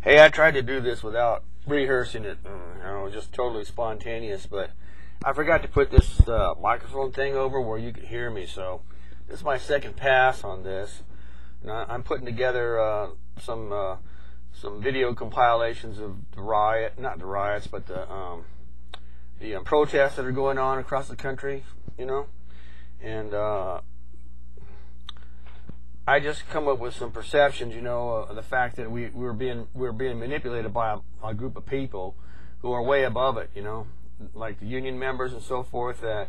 Hey, I tried to do this without rehearsing it. Just totally spontaneous, but I forgot to put this microphone thing over where you could hear me, so this is my second pass on this. And I'm putting together some video compilations of not the riots, but the protests that are going on across the country, and I just come up with some perceptions, of the fact that we're being manipulated by a group of people who are way above it, like the union members and so forth that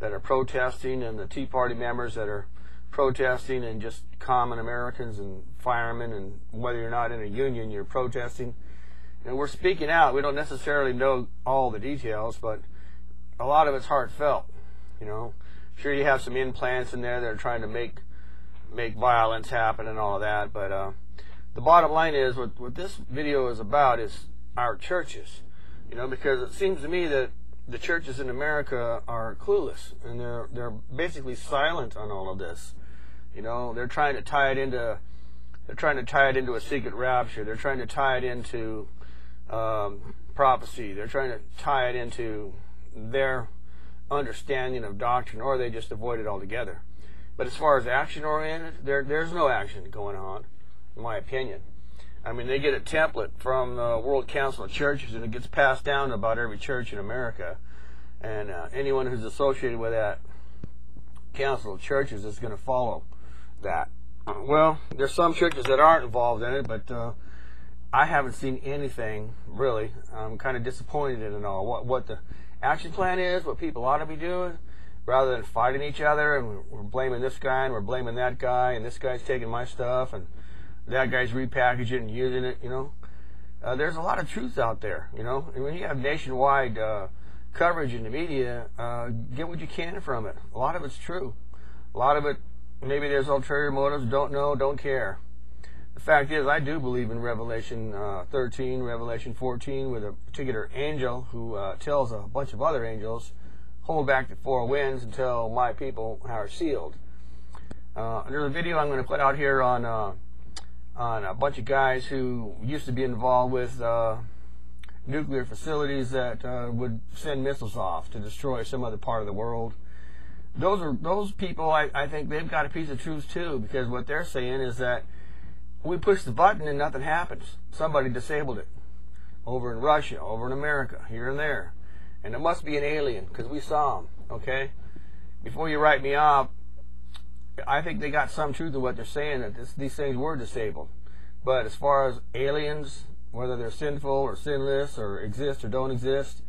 are protesting, and the Tea Party members that are protesting, and just common Americans and firemen, and whether you're not in a union, you're protesting. And we're speaking out. We don't necessarily know all the details, but a lot of it's heartfelt, Sure, you have some implants in there that are trying to make violence happen and all of that, but the bottom line is what this video is about is our churches, because it seems to me that the churches in America are clueless, and they're basically silent on all of this. They're trying to tie it into a secret rapture. They're trying to tie it into prophecy. They're trying to tie it into their understanding of doctrine, or they just avoid it altogether. But as far as action-oriented, there's no action going on, in my opinion. I mean, they get a template from the World Council of Churches, and it gets passed down to about every church in America. And anyone who's associated with that Council of Churches is going to follow that. Well, there's some churches that aren't involved in it, but I haven't seen anything, really. I'm kind of disappointed in it all. What the action plan is, what people ought to be doing, rather than fighting each other, and we're blaming this guy and we're blaming that guy, and this guy's taking my stuff and that guy's repackaging it and using it, there's a lot of truth out there, and when you have nationwide coverage in the media, get what you can from it. A lot of it's true. A lot of it, maybe there's ulterior motives, don't know, don't care. The fact is, I do believe in Revelation 13, Revelation 14, with a particular angel who tells a bunch of other angels, hold back the four winds until my people are sealed. There's a video I'm going to put out here on a bunch of guys who used to be involved with nuclear facilities that would send missiles off to destroy some other part of the world. Those people, I think they've got a piece of truth too, because what they're saying is that we push the button and nothing happens. Somebody disabled it over in Russia, over in America, here and there. And it must be an alien, because we saw them, okay? Before you write me off, I think they got some truth in what they're saying, that these things were disabled. But as far as aliens, whether they're sinful or sinless or exist or don't exist,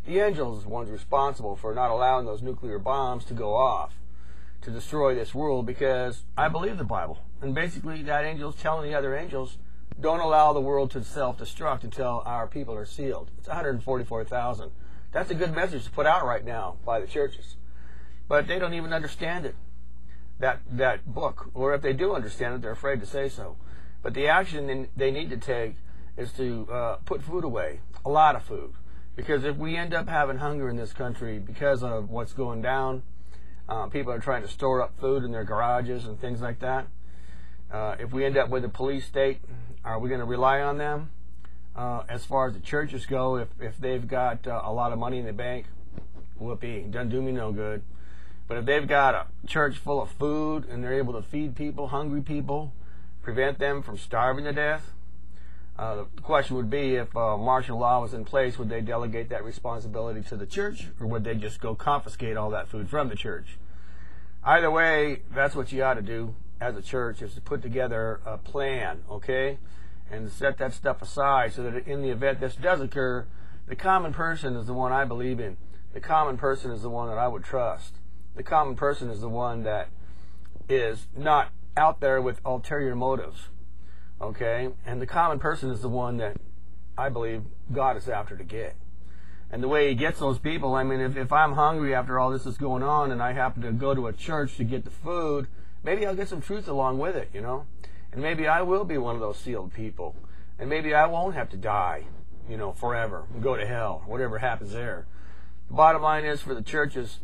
the angels are the ones responsible for not allowing those nuclear bombs to go off to destroy this world, because I believe the Bible. And basically that angel's telling the other angels, don't allow the world to self-destruct until our people are sealed. It's 144,000. That's a good message to put out right now by the churches. But they don't even understand it, that book. Or if they do understand it, they're afraid to say so. But the action they need to take is to put food away, a lot of food. Because if we end up having hunger in this country because of what's going down, people are trying to store up food in their garages and things like that. If we end up with a police state, are we going to rely on them? As far as the churches go, if they've got a lot of money in the bank, whoopee, doesn't do me no good. But if they've got a church full of food and they're able to feed people, hungry people, prevent them from starving to death, the question would be, if martial law was in place, would they delegate that responsibility to the church, or would they just go confiscate all that food from the church? Either way, that's what you ought to do as a church, is to put together a plan, okay? And set that stuff aside so that in the event this does occur, the common person is the one I believe in. The common person is the one that I would trust. The common person is the one that is not out there with ulterior motives, okay? And the common person is the one that I believe God is after to get. And the way he gets those people, I mean, if I'm hungry after all this is going on and I happen to go to a church to get the food, maybe I'll get some truth along with it, And maybe I will be one of those sealed people. And maybe I won't have to die, forever and go to hell, whatever happens there. The bottom line is, for the churches,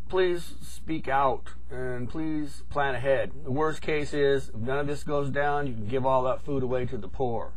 please speak out and please plan ahead. The worst case is, if none of this goes down, you can give all that food away to the poor.